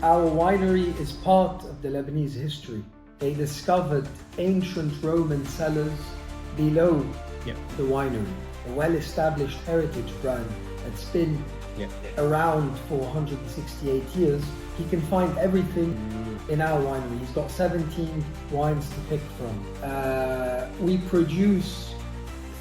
Our winery is part of the Lebanese history. They discovered ancient Roman cellars below the winery, a well-established heritage brand that's been around for 168 years. He can find everything in our winery. He's got 17 wines to pick from. We produce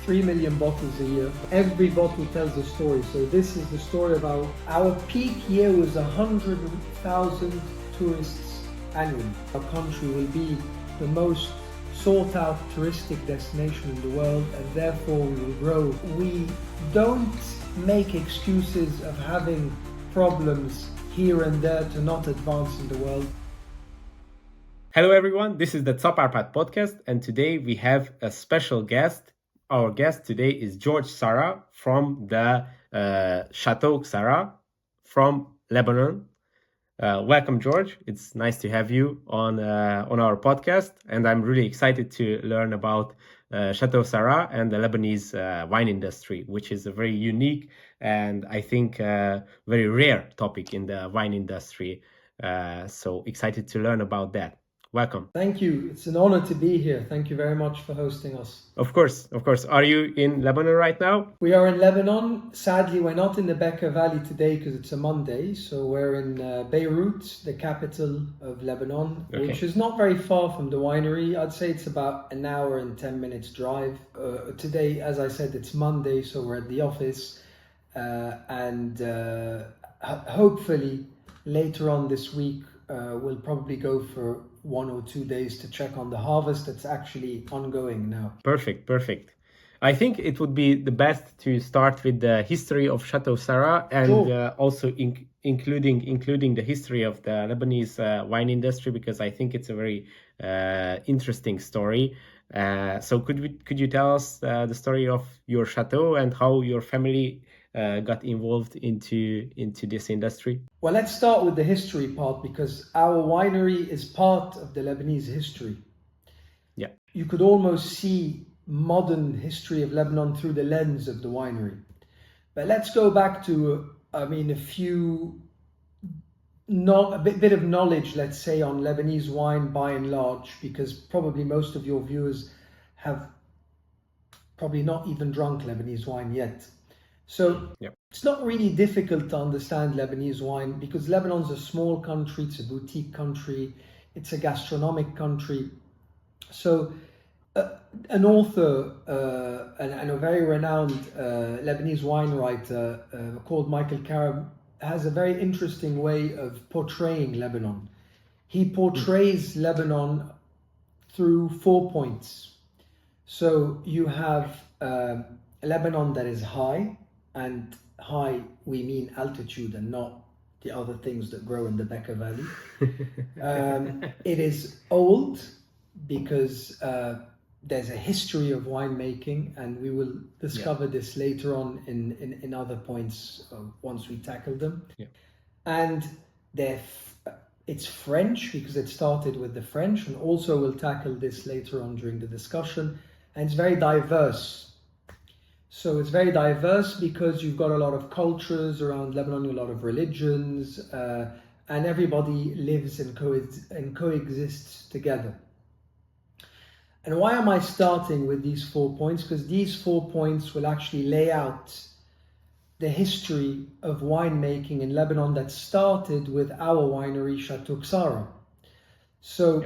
3 million bottles a year. Every bottle tells a story. So this is the story of our peak year was 100,000 tourists annually. Our country will be the most sought out touristic destination in the world, and therefore we will grow. We don't make excuses of having problems here and there to not advance in the world. Hello everyone, this is the Czapp podcast, and today we have a special guest. Our guest today is Chateau Ksara from the Chateau Ksara from Lebanon. Welcome, George. It's nice to have you on our podcast, and I'm really excited to learn about Chateau Ksara and the Lebanese wine industry, which is a very unique and I think very rare topic in the wine industry. So excited to learn about that. Welcome. Thank you. It's an honor to be here. Thank you very much for hosting us. Of course. Are you in Lebanon right now? We are in Lebanon. Sadly, we're not in the Becca Valley today because it's a Monday. So we're in Beirut, the capital of Lebanon, which is not very far from the winery. I'd say it's about an hour and 10 minutes drive. Today, as I said, it's Monday, so we're at the office. Hopefully later on this week, we'll probably go for 1 or 2 days to check on the harvest that's actually ongoing now. Perfect. I think it would be the best to start with the history of Chateau Ksara and also including the history of the Lebanese wine industry, because I think it's a very interesting story. So could you tell us the story of your chateau and how your family got involved into this industry? Well, let's start with the history part, because our winery is part of the Lebanese history. Yeah. You could almost see modern history of Lebanon through the lens of the winery. But let's go back to, a bit of knowledge, let's say, on Lebanese wine by and large, because probably most of your viewers have probably not even drunk Lebanese wine yet. So It's not really difficult to understand Lebanese wine, because Lebanon's a small country, it's a boutique country, it's a gastronomic country. So an author and a very renowned Lebanese wine writer called Michael Karam has a very interesting way of portraying Lebanon. He portrays Lebanon through 4 points. So you have Lebanon that is high, and high we mean altitude and not the other things that grow in the Becca Valley. It is old because there's a history of winemaking, and we will discover this later on in other points once we tackle them. And it's French because it started with the French, and also we'll tackle this later on during the discussion. And it's very diverse. So it's very diverse because you've got a lot of cultures around Lebanon, a lot of religions, and everybody lives and coexists together. And why am I starting with these 4 points? Because these 4 points will actually lay out the history of winemaking in Lebanon that started with our winery, Chateau Ksara. So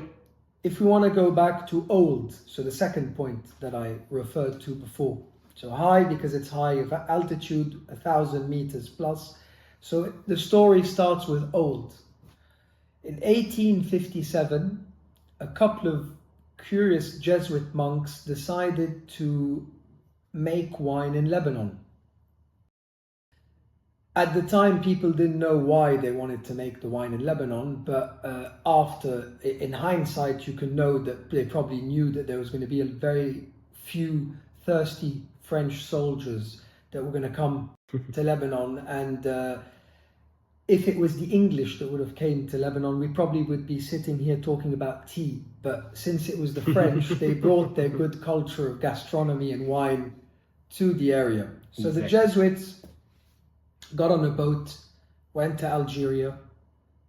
if we want to go back to old, so the second point that I referred to before. So high because it's high of altitude, 1,000 meters plus. So the story starts with old. In 1857, a couple of curious Jesuit monks decided to make wine in Lebanon. At the time, people didn't know why they wanted to make the wine in Lebanon, but in hindsight, you can know that they probably knew that there was going to be a very few thirsty French soldiers that were going to come to Lebanon, and if it was the English that would have came to Lebanon, we probably would be sitting here talking about tea. But since it was the French, they brought their good culture of gastronomy and wine to the area. So the Jesuits got on a boat, went to Algeria,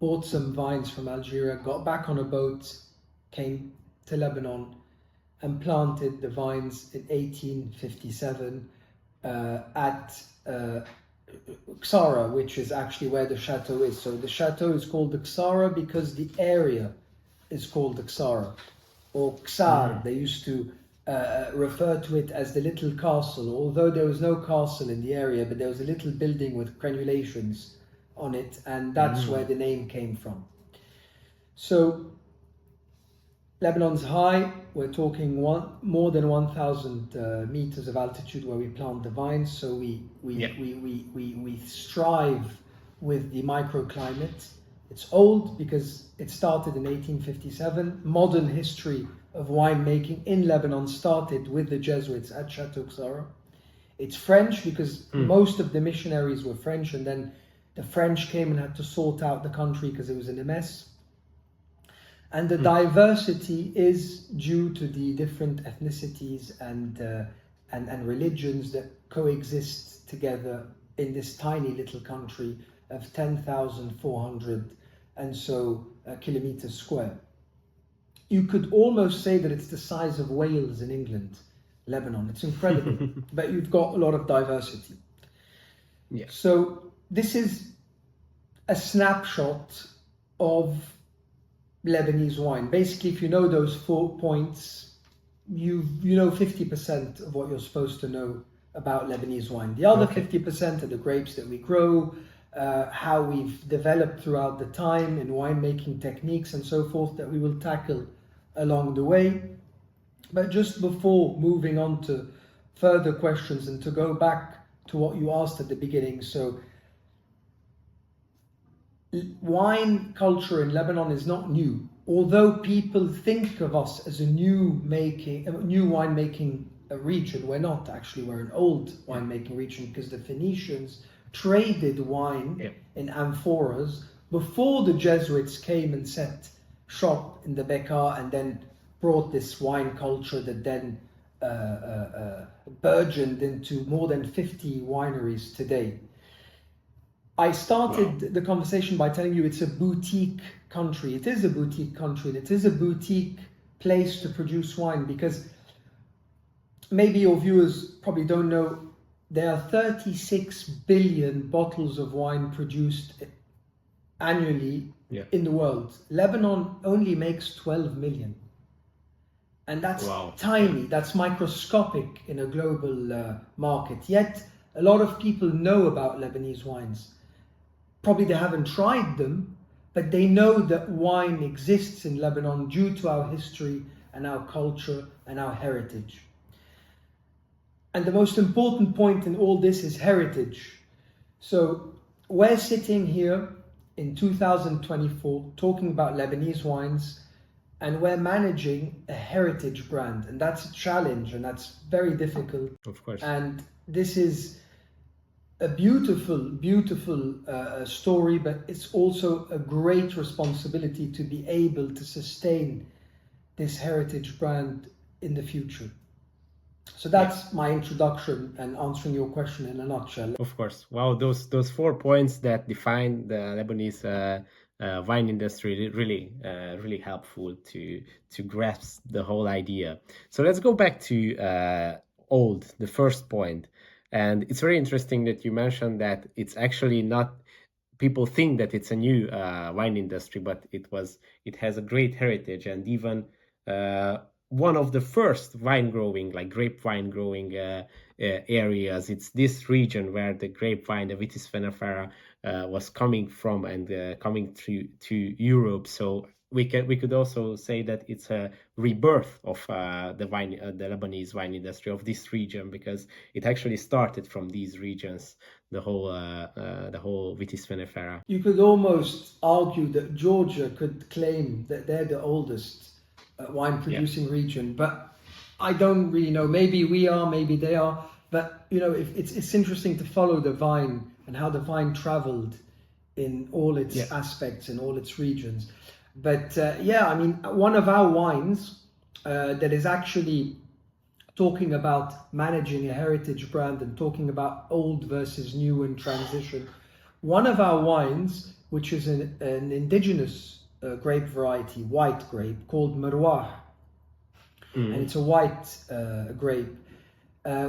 bought some vines from Algeria, got back on a boat, came to Lebanon, and planted the vines in 1857 at Ksara, which is actually where the chateau is. So the chateau is called the Ksara because the area is called the Ksara, or Ksar. They used to refer to it as the little castle, although there was no castle in the area, but there was a little building with crenulations on it, and that's where the name came from. So Lebanon's high. We're talking more than 1,000 meters of altitude where we plant the vines. So we strive with the microclimate. It's old because it started in 1857. Modern history of winemaking in Lebanon started with the Jesuits at Chateau Ksara. It's French because most of the missionaries were French, and then the French came and had to sort out the country because it was in a mess. And the diversity is due to the different ethnicities and religions that coexist together in this tiny little country of 10,400 and so kilometers square. You could almost say that it's the size of Wales in England, Lebanon. It's incredible, but you've got a lot of diversity. Yeah. So this is a snapshot of Lebanese wine. Basically, if you know those 4 points, you know 50% of what you're supposed to know about Lebanese wine. The other 50% are the grapes that we grow, how we've developed throughout the time in winemaking techniques and so forth that we will tackle along the way. But just before moving on to further questions and to go back to what you asked at the beginning, so wine culture in Lebanon is not new. Although people think of us as a new winemaking region, we're not actually. We're an old winemaking region because the Phoenicians traded wine in amphoras before the Jesuits came and set shop in the Becca and then brought this wine culture that then burgeoned into more than 50 wineries today. I started the conversation by telling you it's a boutique country. It is a boutique country, and it is a boutique place to produce wine because maybe your viewers probably don't know, there are 36 billion bottles of wine produced annually in the world. Lebanon only makes 12 million. And that's tiny, that's microscopic in a global market. Yet, a lot of people know about Lebanese wines. Probably they haven't tried them, but they know that wine exists in Lebanon due to our history and our culture and our heritage. And the most important point in all this is heritage. So we're sitting here in 2024 talking about Lebanese wines, and we're managing a heritage brand, and that's a challenge, and that's very difficult. Of course. And this is a beautiful story, but it's also a great responsibility to be able to sustain this heritage brand in the future. So that's my introduction and answering your question in a nutshell. Of course. Wow, those 4 points that define the Lebanese wine industry really helpful to grasp the whole idea. So let's go back to the first point. And it's very interesting that you mentioned that it's actually not, people think that it's a new wine industry, but it has a great heritage, and even one of the first wine growing, like grapevine growing areas. It's this region where the grapevine, the Vitis vinifera, was coming from and coming to Europe. So we could also say that it's a rebirth of the Lebanese wine industry of this region, because it actually started from these regions, the whole Vitis vinifera. You could almost argue that Georgia could claim that they're the oldest wine producing region, but I don't really know. Maybe we are, maybe they are. But it's interesting to follow the vine and how the vine traveled in all its aspects, in all its regions. But one of our wines that is actually talking about managing a heritage brand and talking about old versus new and transition. One of our wines which is an indigenous grape variety, white grape, called Marwah. And it's a white grape.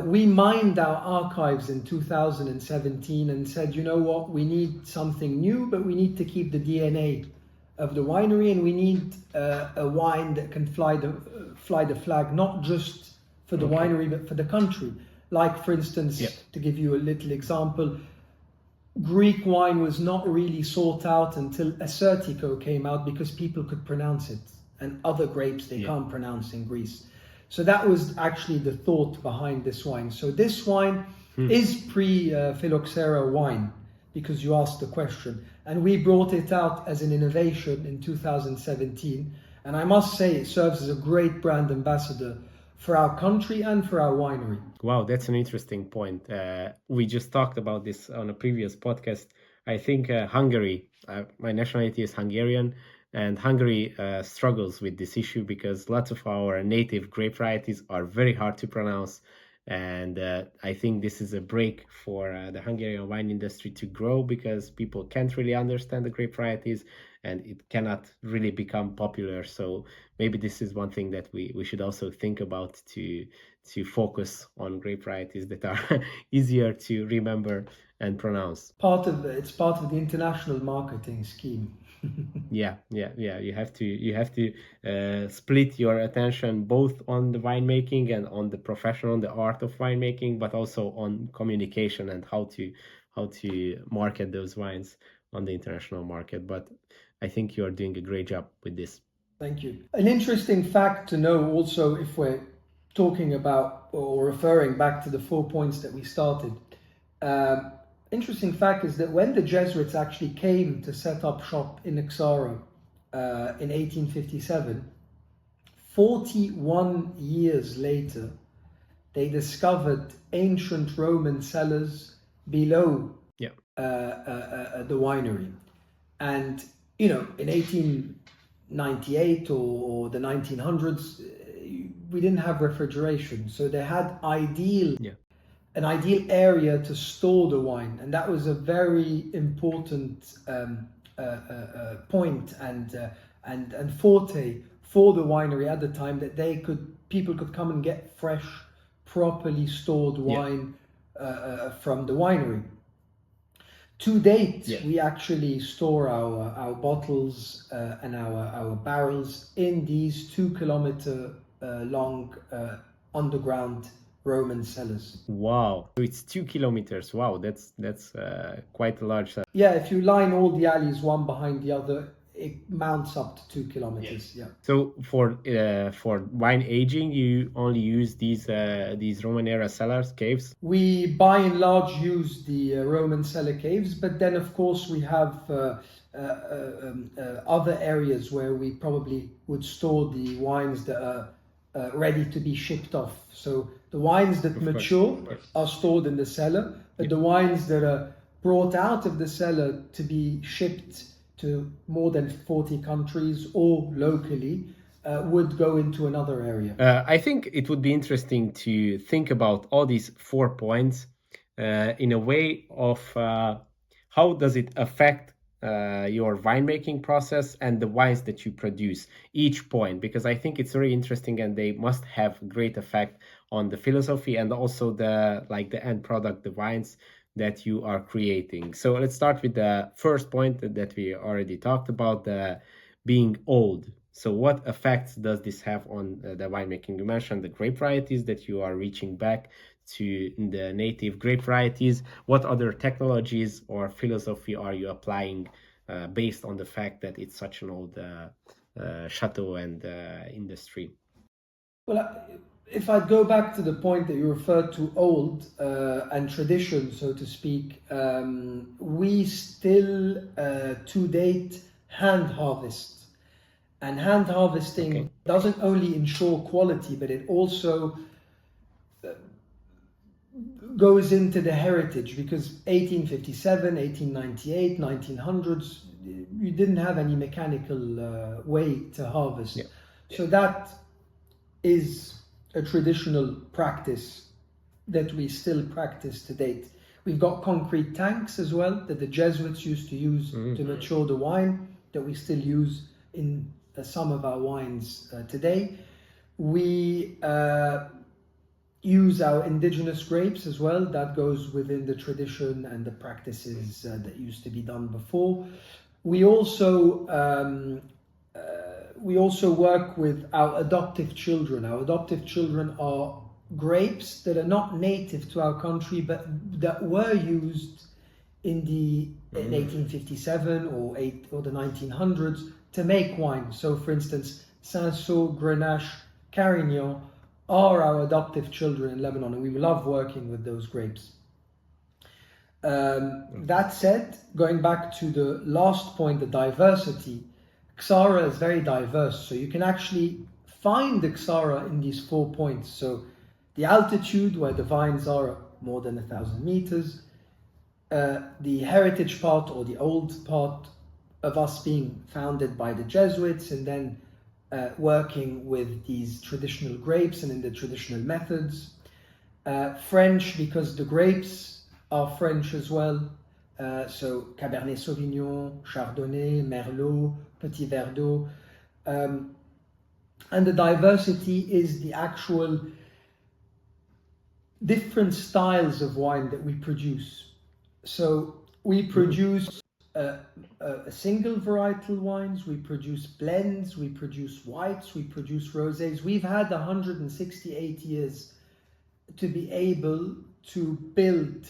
We mined our archives in 2017 and said, you know what, we need something new, but we need to keep the DNA of the winery, and we need a wine that can fly the flag, not just for the winery, but for the country. Like, for instance, to give you a little example, Greek wine was not really sought out until Assyrtiko came out because people could pronounce it, and other grapes they can't pronounce in Greece. So that was actually the thought behind this wine. So this wine is pre-phylloxera wine, because you asked the question. And we brought it out as an innovation in 2017. And I must say it serves as a great brand ambassador for our country and for our winery. Wow, that's an interesting point. We just talked about this on a previous podcast. I think Hungary, my nationality is Hungarian, and Hungary struggles with this issue because lots of our native grape varieties are very hard to pronounce. And I think this is a break for the Hungarian wine industry to grow, because people can't really understand the grape varieties and it cannot really become popular. So maybe this is one thing that we should also think about, to focus on grape varieties that are easier to remember and pronounce. It's part of the international marketing scheme. Yeah. You have to split your attention both on the winemaking and on the profession, on the art of winemaking, but also on communication and how to market those wines on the international market. But I think you are doing a great job with this. Thank you. An interesting fact to know also, if we're talking about or referring back to the 4 points that we started, interesting fact is that when the Jesuits actually came to set up shop in Ksara in 1857, 41 years later, they discovered ancient Roman cellars below the winery. And, you know, in 1898 or the 1900s, we didn't have refrigeration. So they had an ideal area to store the wine, and that was a very important point and forte for the winery at the time, that people could come and get fresh, properly stored wine from the winery. To date, we actually store our bottles and our barrels in these 2 kilometer long underground Roman cellars. Wow, so it's 2 kilometers. Wow, that's quite a large. Yeah, if you line all the alleys one behind the other, it mounts up to 2 kilometers. Yeah. So for wine aging, you only use these Roman era cellars, caves? We by and large use the Roman cellar caves, but then of course we have other areas where we probably would store the wines that are ready to be shipped off. So the wines that mature are stored in the cellar, but the wines that are brought out of the cellar to be shipped to more than 40 countries or locally would go into another area. I think it would be interesting to think about all these 4 points in a way of how does it affect your winemaking process and the wines that you produce, each point, because I think it's very interesting and they must have great effect on the philosophy and also the end product, the wines that you are creating. So let's start with the first point that we already talked about, the being old. So what effects does this have on the winemaking? You mentioned the grape varieties, that you are reaching back to the native grape varieties. What other technologies or philosophy are you applying based on the fact that it's such an old chateau and industry? Well, if I go back to the point that you referred to, old and tradition, so to speak, we still to date hand harvest. And hand harvesting doesn't only ensure quality, but it also goes into the heritage, because 1857, 1898, 1900s, you didn't have any mechanical way to harvest. So that is a traditional practice that we still practice to date. We've got concrete tanks as well that the Jesuits used to use to mature the wine, that we still use in some of our wines today. We use our indigenous grapes as well. That goes within the tradition and the practices that used to be done before. We also work with our adoptive children. Our adoptive children are grapes that are not native to our country, but that were used in 1857 or the 1900s to make wine. So, for instance, Cinsault, Grenache, Carignan are our adoptive children in Lebanon, and we love working with those grapes. That said, going back to the last point, the diversity, Ksara is very diverse. So you can actually find the Ksara in these 4 points. So the altitude where the vines are more than 1,000 meters, the heritage part or the old part of us being founded by the Jesuits, and then working with these traditional grapes and in the traditional methods. French, because the grapes are French as well. So Cabernet Sauvignon, Chardonnay, Merlot, Petit Verdot. And the diversity is the actual different styles of wine that we produce. So we produce a single varietal wines, we produce blends, we produce whites, we produce rosés. We've had 168 years to be able to build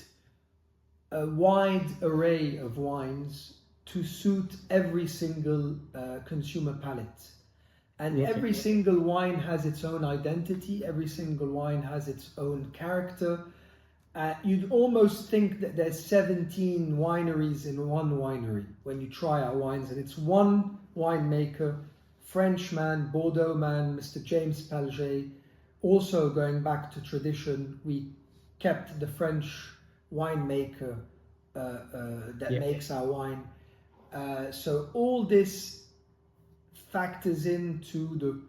a wide array of wines to suit every single consumer palate. And every single wine has its own identity, every single wine has its own character. You'd almost think that there's 17 wineries in one winery when you try our wines, and it's one winemaker, Frenchman, Bordeaux man, Mr. James Palget. Also going back to tradition, we kept the French winemaker that makes our wine. So all this factors into the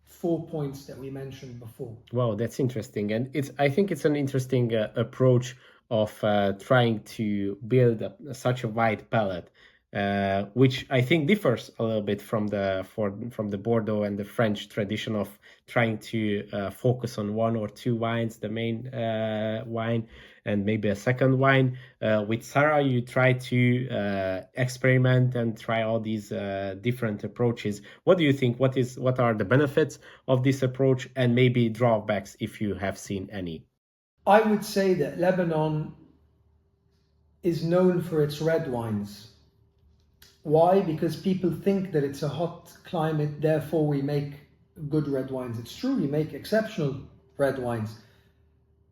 4 points that we mentioned before. Wow, that's interesting, and I think it's an interesting approach of trying to build such a wide palette, which I think differs a little bit from the Bordeaux and the French tradition of trying to focus on one or two wines, the main wine, and maybe a second wine. With Ksara, you try to experiment and try all these different approaches. What do you think? What are the benefits of this approach, and maybe drawbacks if you have seen any? I would say that Lebanon is known for its red wines. Why? Because people think that it's a hot climate, therefore we make good red wines. It's true, we make exceptional red wines,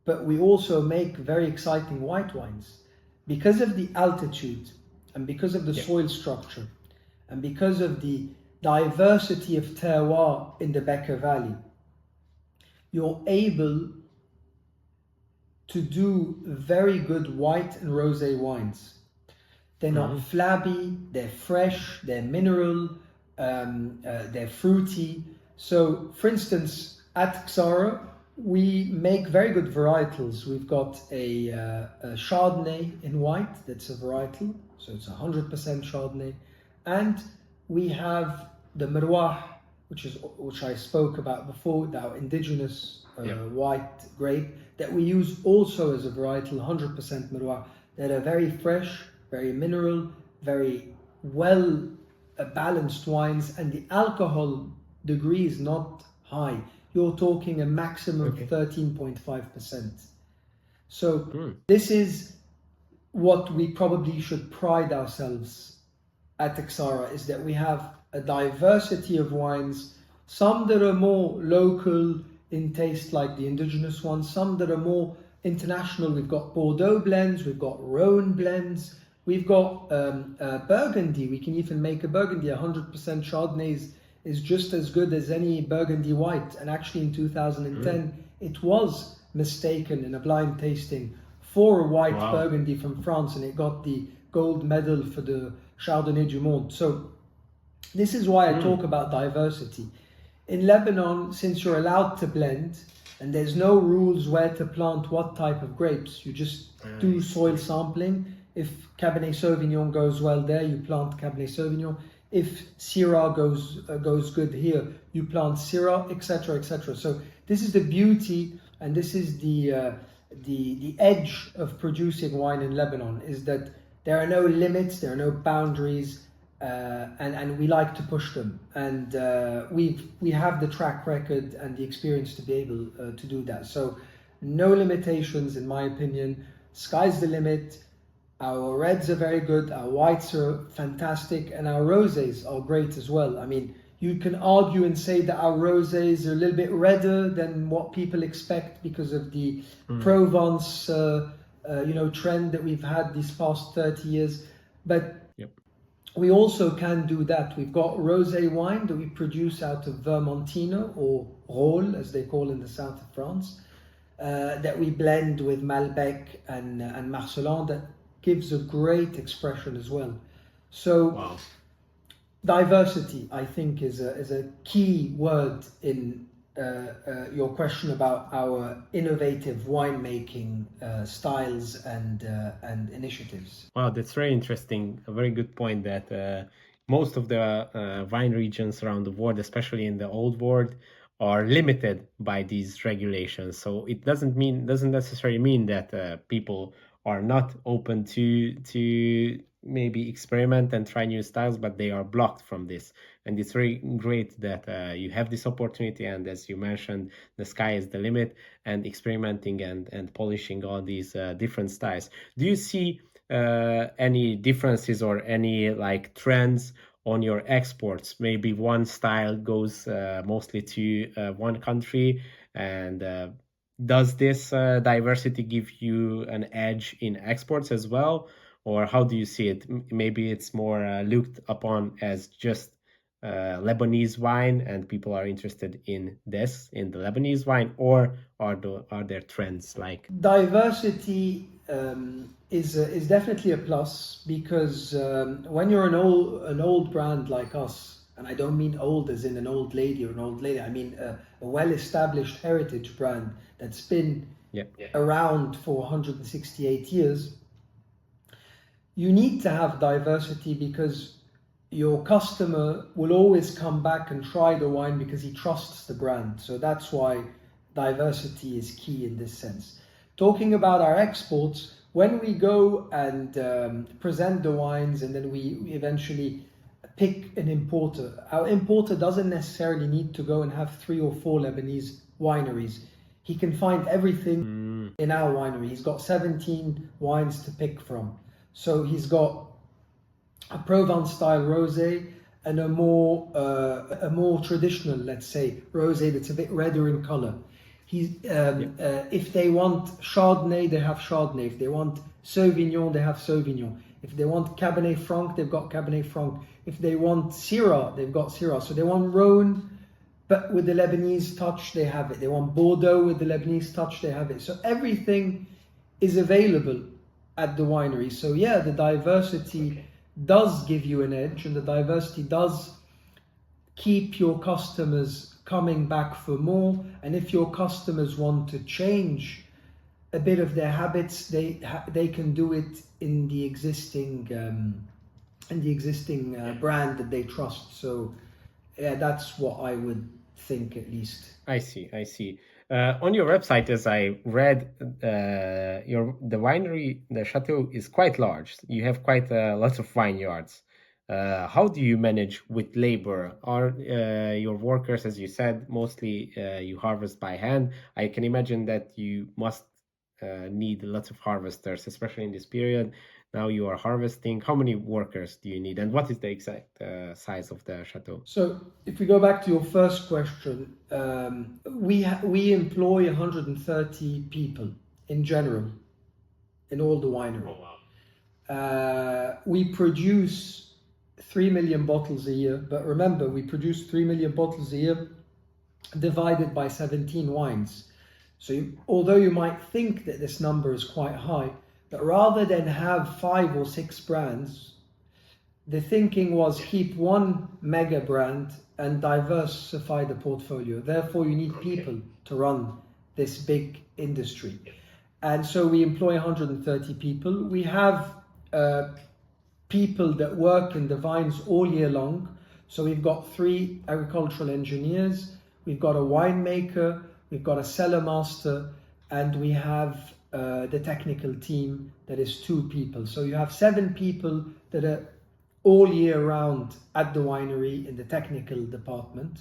but we also make very exciting white wines. Because of the altitude, and because of the soil structure, and because of the diversity of terroir in the Becca Valley, you're able to do very good white and rosé wines. They're not flabby, they're fresh, they're mineral, they're fruity. So, for instance, at Ksara, we make very good varietals. We've got a Chardonnay in white, that's a varietal, so it's 100% Chardonnay. And we have the Merwah, which I spoke about before, our indigenous white grape, that we use also as a varietal, 100% Merwah, that are very fresh, very mineral, very well balanced wines, and the alcohol degree is not high. You're talking a maximum of 13.5%. So this is what we probably should pride ourselves at Ksara, is that we have a diversity of wines, some that are more local in taste like the indigenous ones, some that are more international. We've got Bordeaux blends, we've got Rhone blends, we've got Burgundy. We can even make a Burgundy. 100% Chardonnay is just as good as any Burgundy white. And actually in 2010, it was mistaken in a blind tasting for a white Burgundy from France, and it got the gold medal for the Chardonnay du Monde. So this is why I talk about diversity. In Lebanon, since you're allowed to blend, and there's no rules where to plant what type of grapes. You just do soil sampling. If Cabernet Sauvignon goes well there, you plant Cabernet Sauvignon. If Syrah goes good here, you plant Syrah, etc., etc. So this is the beauty, and this is the edge of producing wine in Lebanon, is that there are no limits, there are no boundaries, and we like to push them. And we have the track record and the experience to be able to do that. So no limitations, in my opinion. Sky's the limit. Our reds are very good, our whites are fantastic, and our rosés are great as well. I mean, you can argue and say that our rosés are a little bit redder than what people expect because of the Provence, trend that we've had these past 30 years. But we also can do that. We've got rosé wine that we produce out of Vermentino, or Rôle, as they call in the south of France, that we blend with Malbec and Marcelin, that gives a great expression as well. So diversity, I think, is a key word in your question about our innovative winemaking styles and initiatives. Wow, that's very interesting. A very good point that most of the wine regions around the world, especially in the old world, are limited by these regulations. So it doesn't necessarily mean that people are not open to maybe experiment and try new styles, but they are blocked from this. And it's very great that you have this opportunity, and as you mentioned, the sky is the limit, and experimenting and polishing all these different styles. Do you see any differences or any like trends on your exports? Maybe one style goes mostly to one country, and does this diversity give you an edge in exports as well? Or how do you see it? Maybe it's more looked upon as just Lebanese wine, and people are interested in this, in the Lebanese wine, or are there trends like diversity? Is definitely a plus, because when you're an old brand like us, and I don't mean old as in an old lady or an old lady, I mean a well-established heritage brand that's been around for 168 years, you need to have diversity, because your customer will always come back and try the wine because he trusts the brand. So that's why diversity is key in this sense. Talking about our exports, when we go and present the wines, and then we eventually pick an importer, our importer doesn't necessarily need to go and have 3 or 4 Lebanese wineries. He can find everything in our winery. He's got 17 wines to pick from. So he's got a Provence style rosé and a more traditional, let's say, rosé that's a bit redder in color. If they want Chardonnay, they have Chardonnay. If they want Sauvignon, they have Sauvignon. If they want Cabernet Franc, they've got Cabernet Franc. If they want Syrah, they've got Syrah. So they want Rhône, but with the Lebanese touch, they have it. They want Bordeaux with the Lebanese touch, they have it. So everything is available at the winery. So yeah, the diversity does give you an edge, and the diversity does keep your customers coming back for more. And if your customers want to change a bit of their habits, they can do it in the existing brand that they trust. So yeah, that's what I would think, at least. I see. On your website, as I read, the winery, the chateau, is quite large. You have quite lots of vineyards. How do you manage with labor? Are your workers, as you said, mostly you harvest by hand? I can imagine that you must need lots of harvesters, especially in this period. Now you are harvesting. How many workers do you need, and what is the exact size of the chateau? So if we go back to your first question, we employ 130 people in general in all the winery. Oh, wow. We produce 3 million bottles a year, but remember, we produce 3 million bottles a year divided by 17 wines. So although you might think that this number is quite high, but rather than have 5 or 6 brands, the thinking was keep one mega brand and diversify the portfolio. Therefore, you need people to run this big industry. And so we employ 130 people. We have people that work in the vines all year long. So we've got 3 agricultural engineers, we've got a winemaker, we've got a cellar master, and we have the technical team that is 2 people. So you have 7 people that are all year round at the winery in the technical department.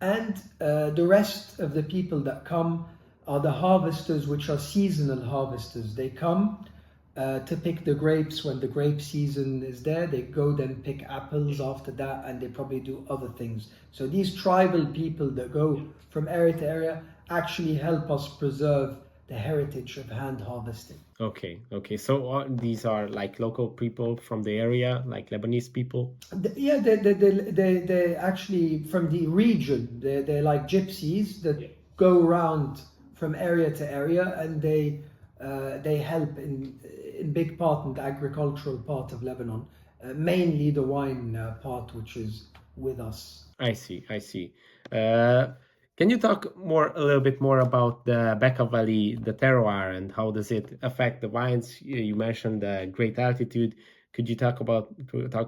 And the rest of the people that come are the harvesters, which are seasonal harvesters. They come to pick the grapes when the grape season is there. They go then pick apples after that, and they probably do other things. So these tribal people that go from area to area actually help us preserve the heritage of hand harvesting. Okay. So these are like local people from the area, like Lebanese people? Yeah, they're actually from the region. They're like gypsies that go around from area to area, and they help in big part in the agricultural part of Lebanon, mainly the wine part, which is with us. I see. Can you talk a little bit more about the Becca Valley, the terroir, and how does it affect the wines? You mentioned the great altitude. Could you talk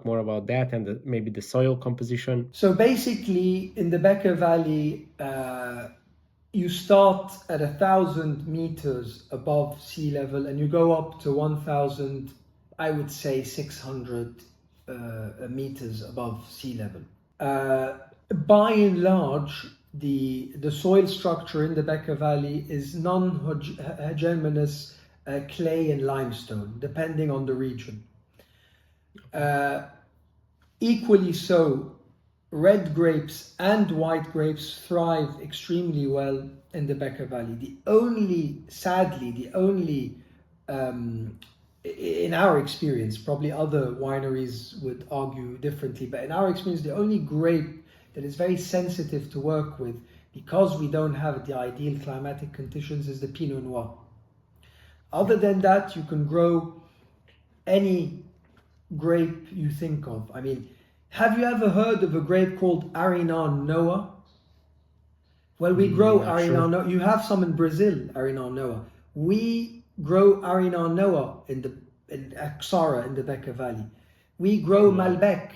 more about that and maybe the soil composition? So basically, in the Becca Valley, you start at 1,000 meters above sea level, and you go up to 1,000, I would say 600 meters above sea level. By and large, the soil structure in the Becca Valley is non-homogeneous clay and limestone, depending on the region. Equally so, red grapes and white grapes thrive extremely well in the Becca Valley. Sadly, the only in our experience, probably other wineries would argue differently, but in our experience, the only grape that is very sensitive to work with, because we don't have the ideal climatic conditions, is the Pinot Noir. Other than that, you can grow any grape you think of. I mean, have you ever heard of a grape called Arinan Noah? Well, we grow Arinan Noah. You have some in Brazil, Arinan Noah. We grow Arinan Noah in Ksara in the Becca Valley. We grow Malbec.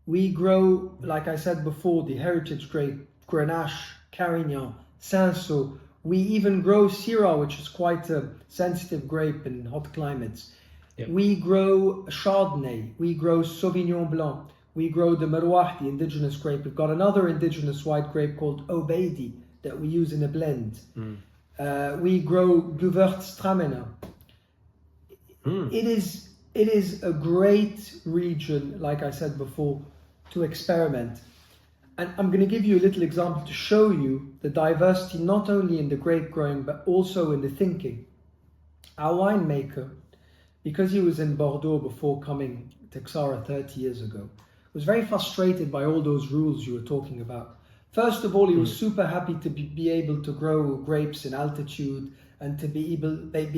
We grow, like I said before, the heritage grape, Grenache, Carignan, Cinsault. We even grow Syrah, which is quite a sensitive grape in hot climates. Yep. We grow Chardonnay. We grow Sauvignon Blanc. We grow the Merouah, the indigenous grape. We've got another indigenous white grape called Obeidi that we use in a blend. We grow Gewürztraminer. It is a great region, like I said before, to experiment. And I'm going to give you a little example to show you the diversity, not only in the grape growing, but also in the thinking. Our winemaker, because he was in Bordeaux before coming to Ksara 30 years ago, was very frustrated by all those rules you were talking about. First of all, he was super happy to be able to grow grapes in altitude and to be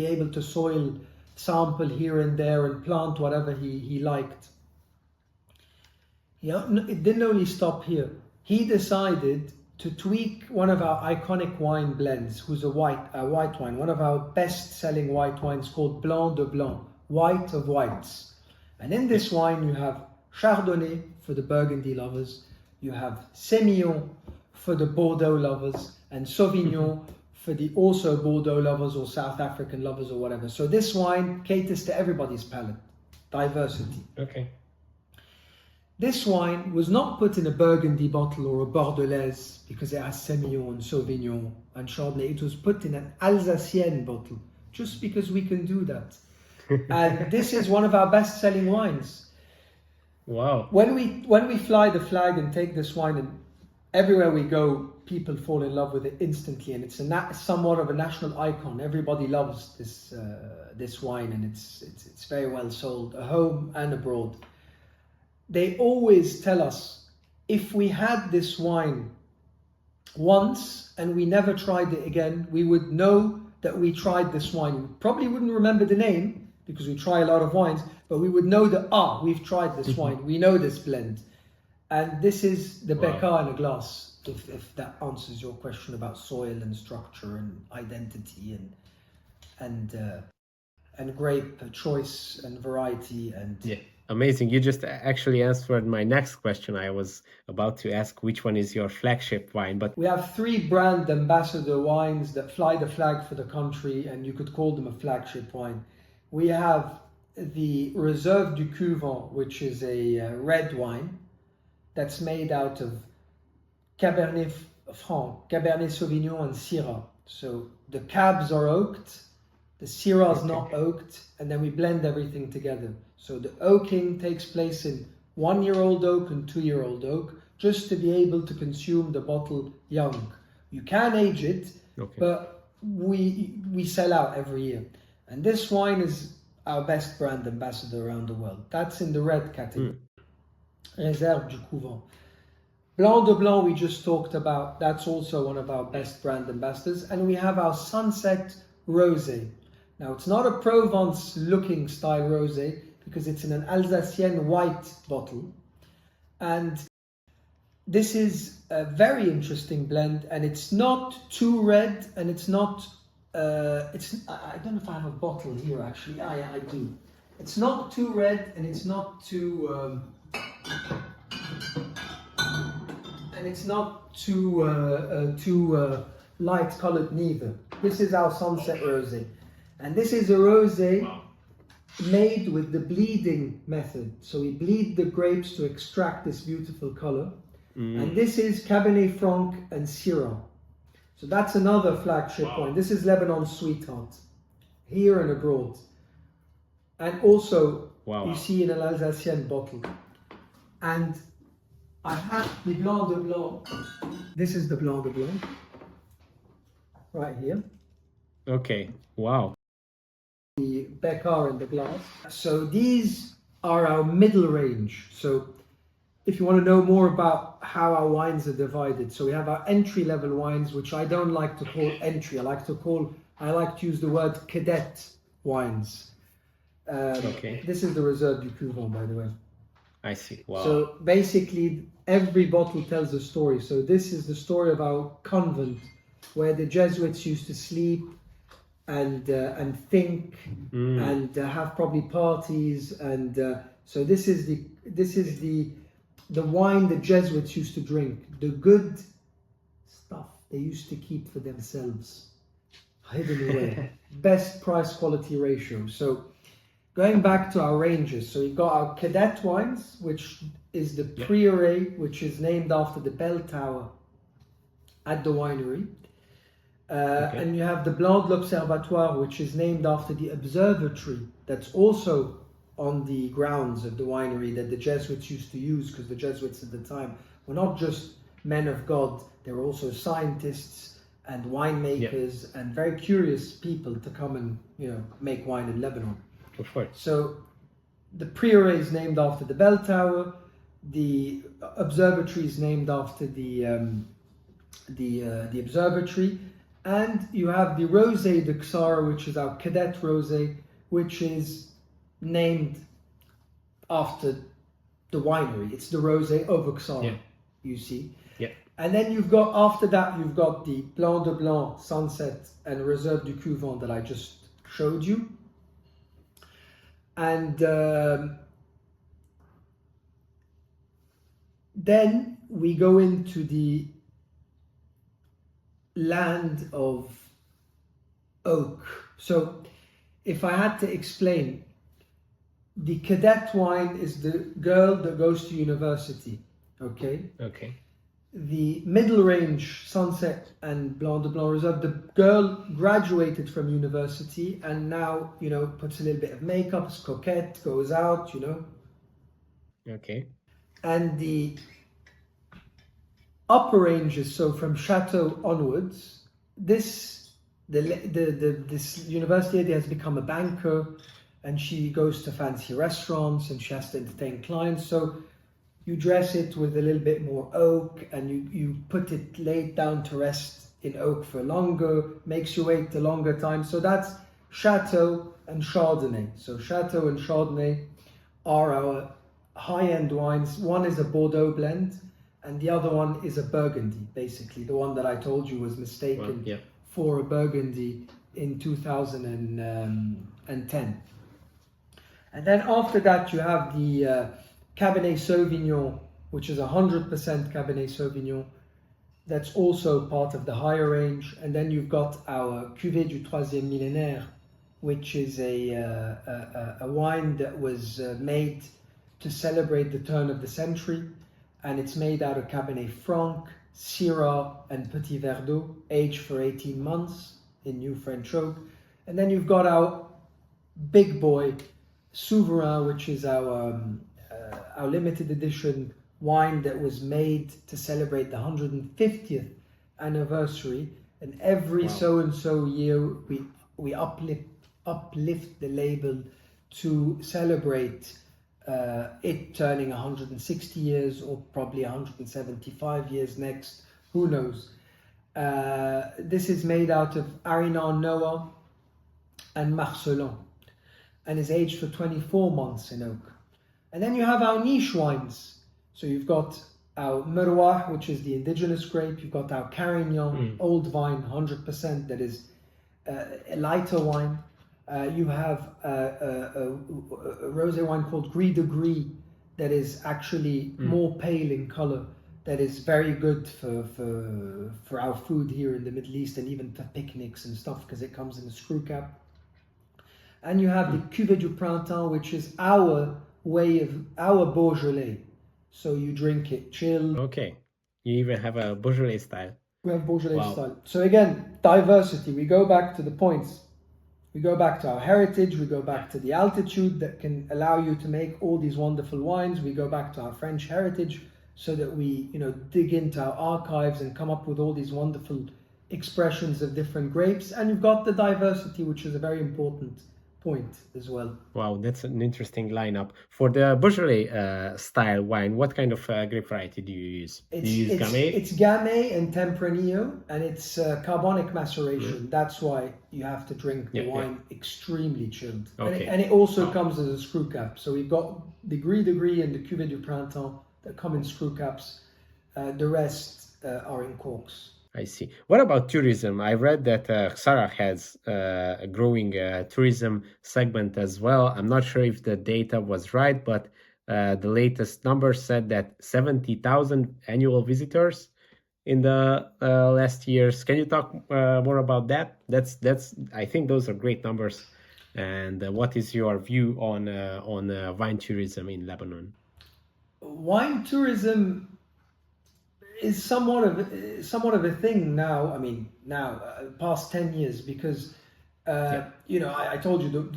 able to soil sample here and there and plant whatever he liked. It didn't only stop here. He decided to tweak one of our iconic wine blends, who's a white wine, one of our best-selling white wines called Blanc de Blanc, white of whites. And in this wine you have Chardonnay for the Burgundy lovers, you have Sémillon for the Bordeaux lovers, and Sauvignon for the also Bordeaux lovers or South African lovers or whatever. So this wine caters to everybody's palate, diversity. Okay. This wine was not put in a Burgundy bottle or a Bordelaise because it has Sémillon and Sauvignon and Chardonnay. It was put in an Alsacienne bottle just because we can do that. And this is one of our best-selling wines. Wow. When we fly the flag and take this wine, and everywhere we go, people fall in love with it instantly, and it's somewhat of a national icon. Everybody loves this wine, and it's very well sold, at home and abroad. They always tell us, if we had this wine once and we never tried it again, we would know that we tried this wine. We probably wouldn't remember the name because we try a lot of wines, but we would know that, we've tried this wine. We know this blend. And this is the Becca in a glass. if that answers your question about soil and structure and identity and grape choice and variety and Yeah, amazing. You just actually answered my next question. I was about to ask which one is your flagship wine, but we have 3 brand ambassador wines that fly the flag for the country, and you could call them a flagship wine. We have the Reserve du Couvent, which is a red wine that's made out of Cabernet Franc, Cabernet Sauvignon, and Syrah. So the cabs are oaked, the Syrah is not oaked, and then we blend everything together. So the oaking takes place in 1-year-old oak and 2-year-old oak, just to be able to consume the bottle young. You can age it, but we sell out every year. And this wine is our best brand ambassador around the world. That's in the red category. Réserve du Couvent. Blanc de Blanc we just talked about. That's also one of our best brand ambassadors. And we have our Sunset Rosé. Now it's not a Provence looking style rosé because it's in an Alsacienne white bottle. And this is a very interesting blend, and it's not too red, and it's not, I don't know if I have a bottle here actually. I do. It's not too red, and it's not too, light colored neither. This is our Sunset Rosé. And this is a rosé made with the bleeding method. So we bleed the grapes to extract this beautiful color. And this is Cabernet Franc and Syrah. So that's another flagship wine. This is Lebanon's sweetheart, here and abroad. And also, you see in an Alsacienne bottle. And I have the Blanc de Blanc. This is the Blanc de Blanc, right here. Okay, wow. The Becca in the glass. So these are our middle range. So if you want to know more about how our wines are divided, so we have our entry level wines, which I don't like to call entry. I like to use the word cadet wines. This is the Reserve du Couvent, by the way. I see. Wow. So basically, every bottle tells a story. So this is the story of our convent, where the Jesuits used to sleep and think and have probably parties. And so this is the wine the Jesuits used to drink. The good stuff they used to keep for themselves, hidden away. Best price quality ratio. So going back to our ranges, so you've got our cadet wines, which is the Prieuré, which is named after the bell tower at the winery. And you have the Blanc de l'Observatoire, which is named after the observatory that's also on the grounds of the winery that the Jesuits used to use, because the Jesuits at the time were not just men of God, they were also scientists and winemakers and very curious people to come and make wine in Lebanon. Of course. So the Prieuré is named after the bell tower, the observatory is named after the observatory, and you have the Rosé de Ksara, which is our cadet rosé, which is named after the winery. It's the Rosé of Ksara, you see. Yeah. And then after that, you've got the Blanc de Blanc, Sunset, and Reserve du Couvent that I just showed you. And then we go into the land of oak. So if I had to explain, the cadet wine is the girl that goes to university, okay? Okay. The middle range, Sunset and Blanc de Blanc Reserve, the girl graduated from university and now, puts a little bit of makeup, is coquette, goes out, Okay. And the upper ranges, so from Chateau onwards, this university lady has become a banker, and she goes to fancy restaurants and she has to entertain clients. So you dress it with a little bit more oak, and you put it laid down to rest in oak for longer, makes you wait a longer time. So that's Chateau and Chardonnay. So Chateau and Chardonnay are our high-end wines. One is a Bordeaux blend, and the other one is a Burgundy, basically. The one that I told you was mistaken for a Burgundy in 2010. And then after that, you have the Cabernet Sauvignon, which is 100% Cabernet Sauvignon. That's also part of the higher range. And then you've got our Cuvée du Troisième Millénaire, which is a wine that was made to celebrate the turn of the century. And it's made out of Cabernet Franc, Syrah, and Petit Verdot, aged for 18 months in new French oak. And then you've got our big boy, Souverain, which is our limited edition wine that was made to celebrate the 150th anniversary. And every so and so year, we uplift the label to celebrate it turning 160 years or probably 175 years next, who knows. This is made out of Arinan Noah and Marcelin and is aged for 24 months in oak. And then you have our niche wines. So you've got our Meroir, which is the indigenous grape. You've got our Carignan, old vine, 100%, that is a lighter wine. You have a rosé wine called Gris de Gris that is actually more pale in color, that is very good for our food here in the Middle East and even for picnics and stuff because it comes in a screw cap. And you have the Cuvée du Printemps, which is our Beaujolais. So you drink it chilled. Okay. You even have a Beaujolais style. We have Beaujolais style. So again, diversity. We go back to the points. We go back to our heritage. We go back to the altitude that can allow you to make all these wonderful wines. We go back to our French heritage so that we, dig into our archives and come up with all these wonderful expressions of different grapes. And you've got the diversity, which is a very important point as well. Wow, that's an interesting lineup. For the Beaujolais style wine, what kind of grape variety do you use? Do you use Gamay? It's Gamay and Tempranillo, and it's carbonic maceration. That's why you have to drink the wine extremely chilled. Okay. And it also comes as a screw cap. So we've got the Gris de Gris and the Cuvée du Printemps that come in screw caps. The rest are in corks. I see. What about tourism? I read that Ksara has a growing tourism segment as well. I'm not sure if the data was right, but the latest number said that 70,000 annual visitors in the last years. Can you talk more about that? That's. I think those are great numbers. And what is your view on wine tourism in Lebanon? Wine tourism is somewhat of a thing now. I mean, past 10 years, because I told you that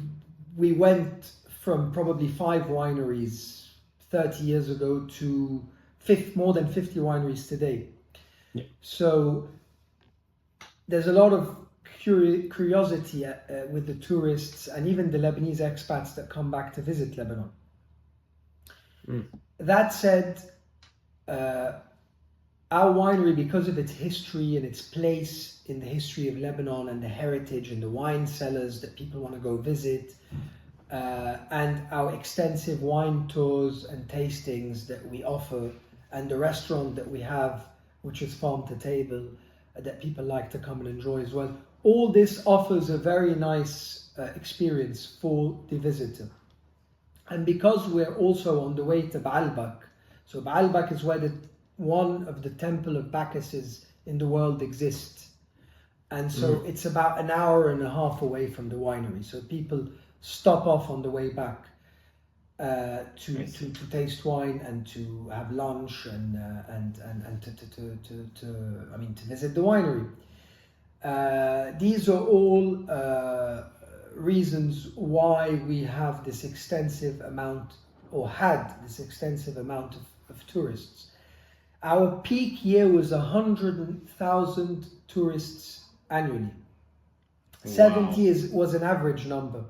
we went from probably 5 wineries 30 years ago to more than 50 wineries today. Yeah. So there's a lot of curiosity with the tourists and even the Lebanese expats that come back to visit Lebanon. That said, our winery, because of its history and its place in the history of Lebanon and the heritage and the wine cellars that people want to go visit, and our extensive wine tours and tastings that we offer, and the restaurant that we have, which is farm to table, that people like to come and enjoy as well. All this offers a very nice experience for the visitor. And because we're also on the way to Baalbek, so Baalbek is where one of the temple of Bacchuses in the world exists. And so it's about an hour and a half away from the winery. So people stop off on the way back to taste wine and to have lunch and to visit the winery. These are all reasons why we have this extensive amount, or had this extensive amount of tourists. Our peak year was 100,000 tourists annually. Wow. 70 was an average number.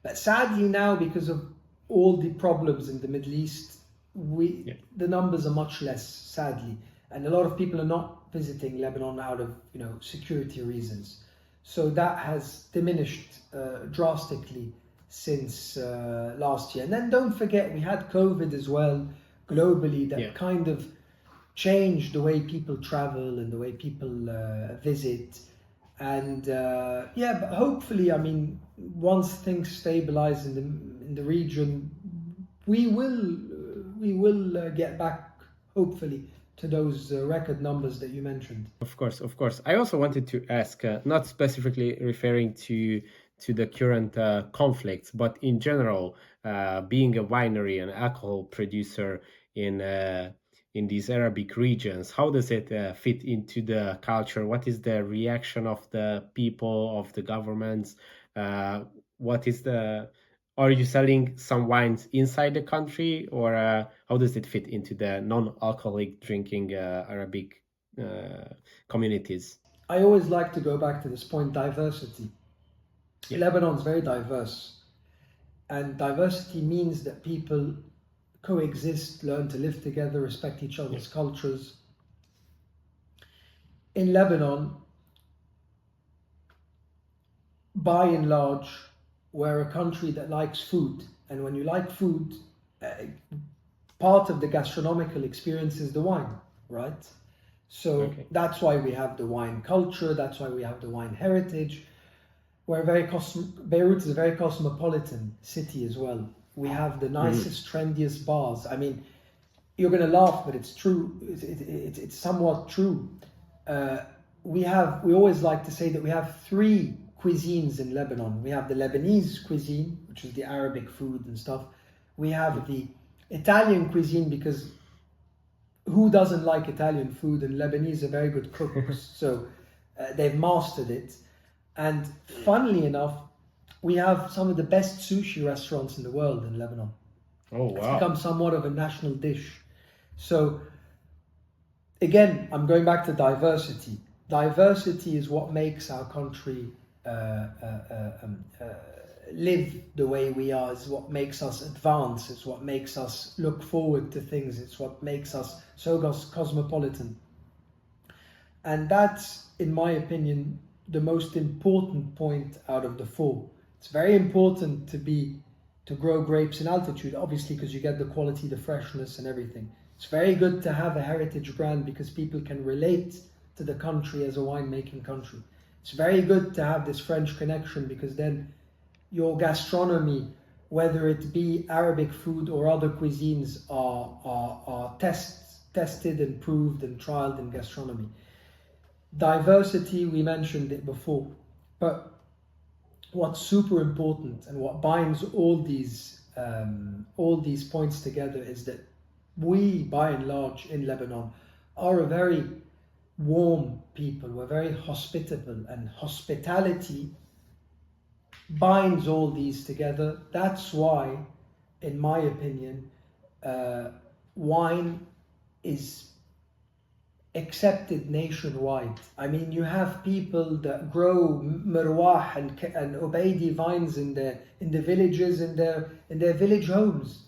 But sadly now, because of all the problems in the Middle East, the numbers are much less, sadly. And a lot of people are not visiting Lebanon out of security reasons. So that has diminished drastically since last year. And then don't forget, we had COVID as well globally that kind of change the way people travel and the way people visit. And yeah, but hopefully, I mean, once things stabilize in the region, we will get back, hopefully, to those record numbers that you mentioned. Of course, of course. I also wanted to ask, not specifically referring to the current conflicts, but in general, being a winery and alcohol producer in these Arabic regions, how does it fit into the culture? What is the reaction of the people, of the governments? What is the Are you selling some wines inside the country, or how does it fit into the non-alcoholic drinking Arabic communities? I always like to go back to this point: diversity. Yeah. Lebanon's very diverse, and diversity means that people coexist, learn to live together, respect each other's cultures. In Lebanon, by and large, we're a country that likes food, and when you like food, part of the gastronomical experience is the wine, right? So that's why we have the wine culture, that's why we have the wine heritage. Beirut is a very cosmopolitan city as well. We have the nicest, trendiest bars. I mean, you're going to laugh, but it's true. It's somewhat true. We always like to say that we have three cuisines in Lebanon. We have the Lebanese cuisine, which is the Arabic food and stuff. We have the Italian cuisine, because who doesn't like Italian food? And Lebanese are very good cooks, so they've mastered it. And funnily enough, we have some of the best sushi restaurants in the world in Lebanon. Oh, wow. It's become somewhat of a national dish. So again, I'm going back to diversity. Diversity is what makes our country live the way we are. It's what makes us advance. It's what makes us look forward to things. It's what makes us so cosmopolitan. And that's, in my opinion, the most important point out of the four. It's very important to grow grapes in altitude, obviously, because you get the quality, the freshness and everything. It's very good to have a heritage brand because people can relate to the country as a winemaking country. It's very good to have this French connection because then your gastronomy, whether it be Arabic food or other cuisines, are tested and proved and trialed in gastronomy. Diversity, we mentioned it before, but what's super important and what binds all these points together is that we, by and large, in Lebanon, are a very warm people. We're very hospitable, and hospitality binds all these together. That's why, in my opinion, wine is accepted nationwide. I mean, you have people that grow Marwah and Ubaidi vines in the villages, in their village homes,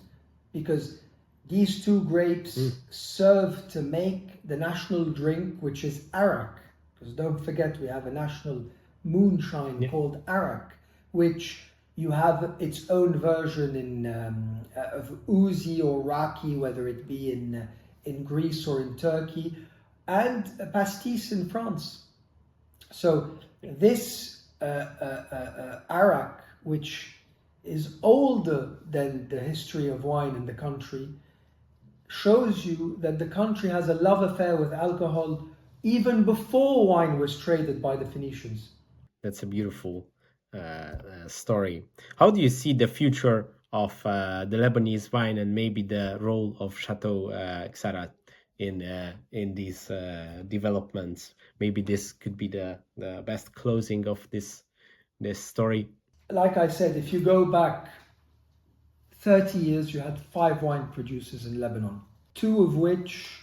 because these two grapes serve to make the national drink, which is Arak. Because don't forget, we have a national moonshine called Arak, which you have its own version of Uzi or Raki, whether it be in Greece or in Turkey, and a pastis in France. So this Arak, which is older than the history of wine in the country, shows you that the country has a love affair with alcohol even before wine was traded by the Phoenicians. That's a beautiful story. How do you see the future of the Lebanese wine and maybe the role of Chateau Ksara in these developments? Maybe this could be the best closing of this story. Like I said, if you go back 30 years, you had 5 wine producers in Lebanon, 2 of which,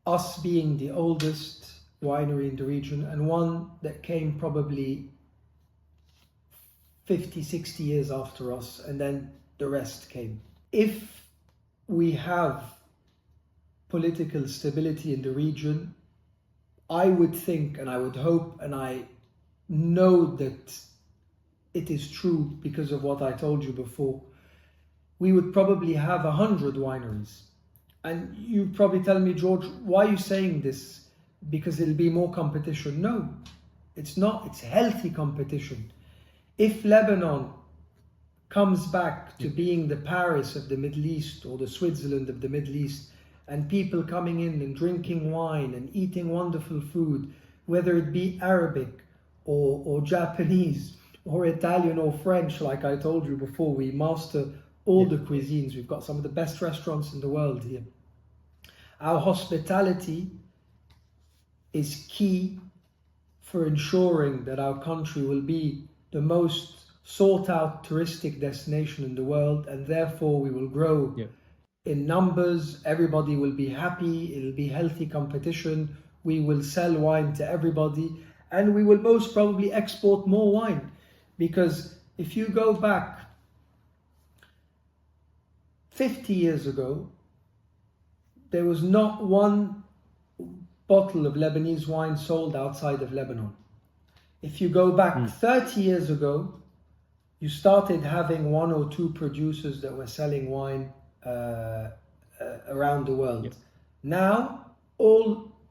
us being the oldest winery in the region, and 1 that came probably 50, 60 years after us, and then the rest came. If we have political stability in the region, I would think, and I would hope, and I know that it is true because of what I told you before, we would probably have 100 wineries, And you probably tell me, George, why are you saying this? Because it'll be more competition. No, it's not. It's healthy competition. If Lebanon comes back to being the Paris of the Middle East or the Switzerland of the Middle East, and people coming in and drinking wine and eating wonderful food, whether it be Arabic or Japanese or Italian or French, like I told you before, we master all the cuisines. We've got some of the best restaurants in the world here. Our hospitality is key for ensuring that our country will be the most sought out touristic destination in the world, and therefore we will grow in numbers. Everybody will be happy. It'll be healthy competition. We will sell wine to everybody, and we will most probably export more wine, because if you go back 50 years ago, there was not one bottle of Lebanese wine sold outside of Lebanon. If you go back 30 years ago, you started having one or two producers that were selling wine around the world. Now,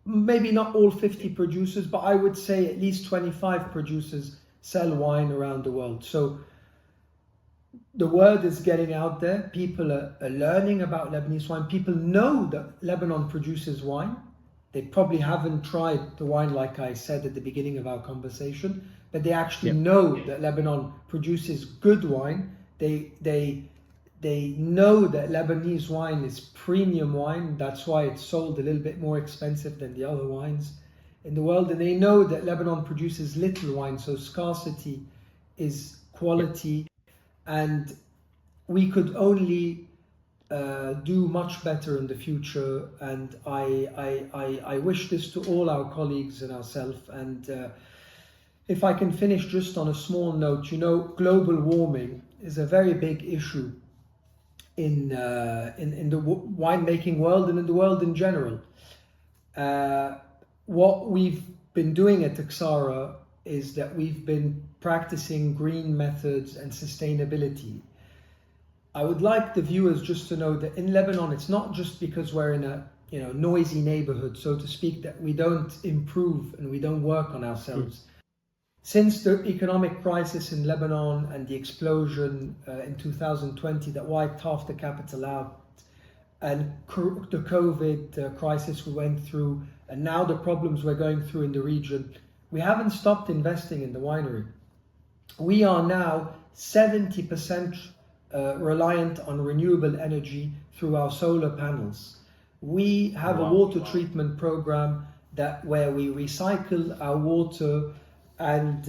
maybe not all 50 producers, but I would say at least 25 producers sell wine around the world. So the word is getting out there. People are learning about Lebanese wine. People know that Lebanon produces wine. They probably haven't tried the wine like I said at the beginning of our conversation, but they actually know that Lebanon produces good wine. They know that Lebanese wine is premium wine. That's why it's sold a little bit more expensive than the other wines in the world. And they know that Lebanon produces little wine, so scarcity is quality. And we could only do much better in the future. And I wish this to all our colleagues and ourselves. And if I can finish just on a small note, global warming is a very big issue in the winemaking world and in the world in general. What we've been doing at Ksara is that we've been practicing green methods and sustainability. I would like the viewers just to know that in Lebanon, it's not just because we're in a noisy neighborhood, so to speak, that we don't improve and we don't work on ourselves. Since the economic crisis in Lebanon and the explosion in 2020 that wiped half the capital out, and the COVID crisis we went through, and now the problems we're going through in the region, we haven't stopped investing in the winery. We are now 70% reliant on renewable energy through our solar panels. We have a water treatment program where we recycle our water, and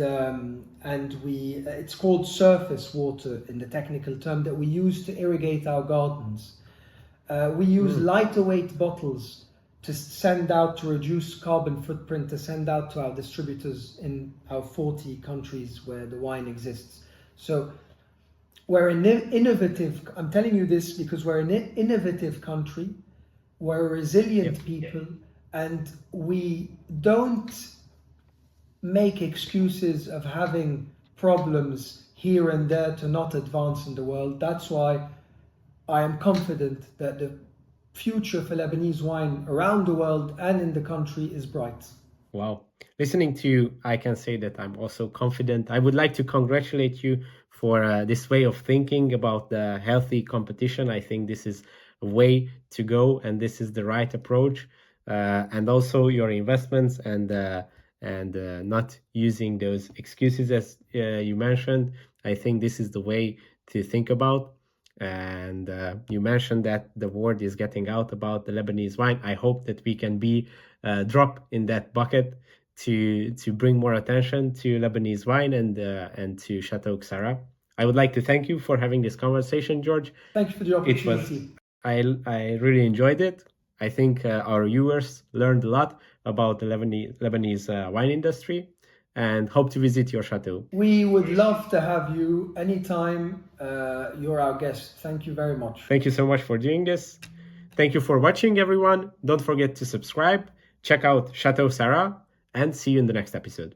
it's called surface water in the technical term, that we use to irrigate our gardens. We use lighter weight bottles to send out, to reduce carbon footprint, to send out to our distributors in our 40 countries where the wine exists. So we're an innovative, I'm telling you this because we're an innovative country, we're a resilient people, and we don't make excuses of having problems here and there to not advance in the world. That's why I am confident that the future for Lebanese wine around the world and in the country is bright. Wow. Listening to you, I can say that I'm also confident. I would like to congratulate you for this way of thinking about the healthy competition. I think this is a way to go, and this is the right approach. And also your investments and not using those excuses as you mentioned. I think this is the way to think about. And you mentioned that the word is getting out about the Lebanese wine. I hope that we can be a drop in that bucket to bring more attention to Lebanese wine and to Chateau Ksara. I would like to thank you for having this conversation, George. Thank you for the opportunity. I really enjoyed it. I think our viewers learned a lot about the Lebanese wine industry, and hope to visit your chateau. We would love to have you anytime. You're our guest. Thank you very much. Thank you so much for doing this. Thank you for watching, everyone. Don't forget to subscribe, check out Chateau Ksara, and see you in the next episode.